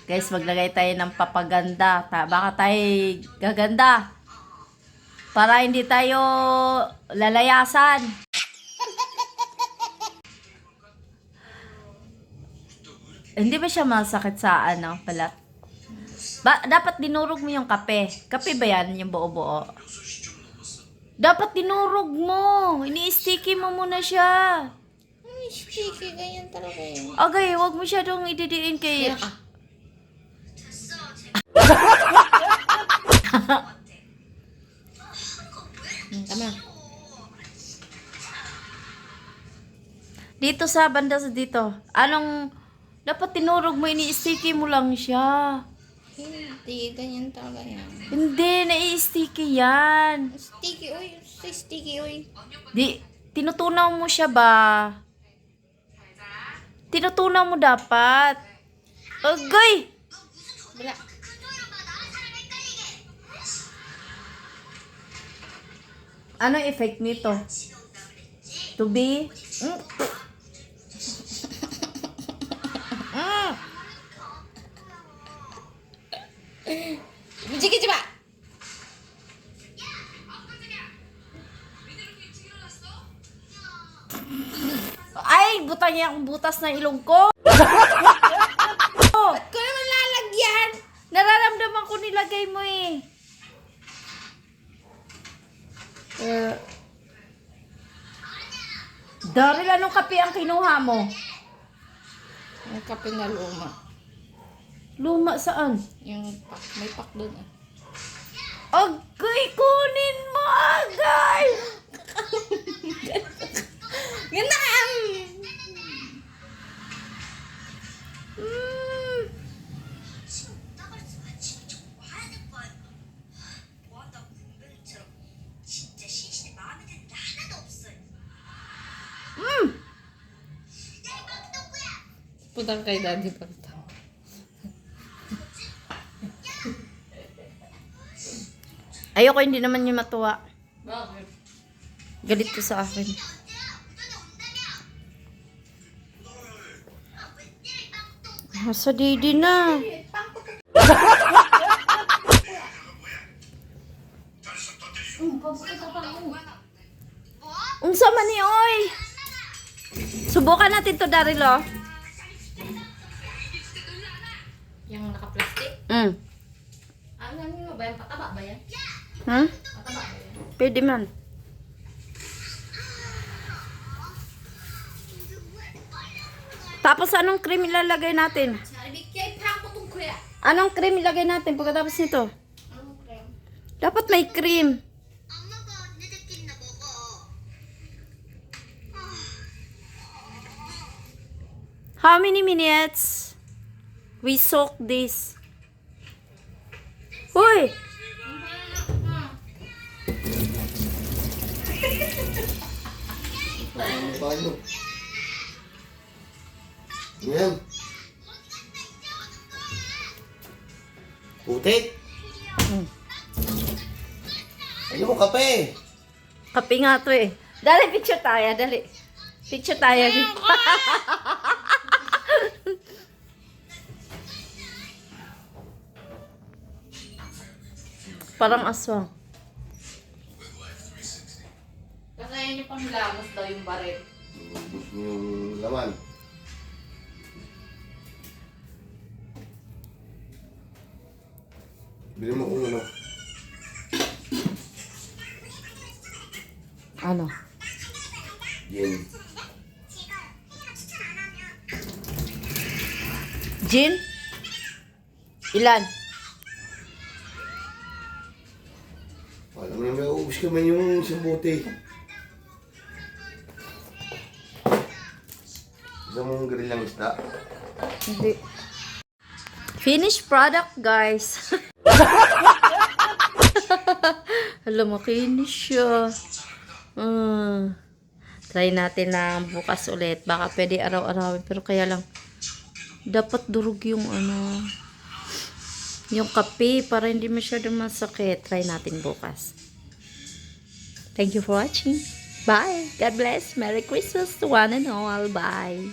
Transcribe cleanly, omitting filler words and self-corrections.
Guys, maglagay tayo ng papaganda. Baka tayo gaganda. Para hindi tayo lalayasan. Hindi ba siya masakit sa ano, balat? Dapat dinurog mo yung kape. Kape ba yan, yung buo-buo? Dapat dinurog mo. Ini-sticky mo muna siya. Ay, sticky. Ganyan talaga yun. Okay, wag mo siya dong ididiin kay... Tama. Dito sa banda sa dito. Anong... Dapat tinurog mo, ini-sticky mo lang siya. Hindi, ganyan talaga yan. Hindi, nai-sticky yan. Sticky, oy. Sticky, oy. Tinutunaw mo siya ba? Tinutunaw mo dapat. Agay! Wala. Anong effect nito? To be? Sige, coba. Ay, butang niya akong butas ng ilong ko. Ba't ko naman lalagyan? Nararamdaman ko nilagay mo eh. Daryl, anong kape ang kinuha mo? Yung kape na luma. Luma saan? Yung pak, may pak doon ah. Agay, kunin mo agay! Yan na! Putang kay daddy pagtang. Ayoko, hindi naman niya matuwa. Bakit? Galit ko sa akin. Nasa didi na. Unsa man ni oy? Subukan natin to, Daryl, oh. Yung naka-plastic? Ano mo ba yan? Pataba ba yan? Huh? Pataba ba yan? Pwede man. Tapos anong cream ilalagay natin? Anong cream ilagay natin pagkatapos nito? Anong cream? Dapat may cream. How many minutes we soak this? Uy! Paano? Yan. Putik. Ano mo kape? Kape nga to eh. Dali, picture tayo. Dali. Picture tayo. Parang aswang. Kasi yun yung panglamos daw yung baril. Yung laman. Bili mo kung ano. Ano? Yen. Gin? Ilan? Alam mo na may uubos ka man yung isang bote. Isa mong grillang isda. Hindi. Finished product, guys. Alam mo, finish siya. Try natin na bukas ulit. Baka pwede araw-arawin. Pero kaya lang, dapat durog yung ano, yung kape para hindi masyadong masakit. Try natin bukas. Thank you for watching. Bye. God bless. Merry Christmas to one and all. Bye.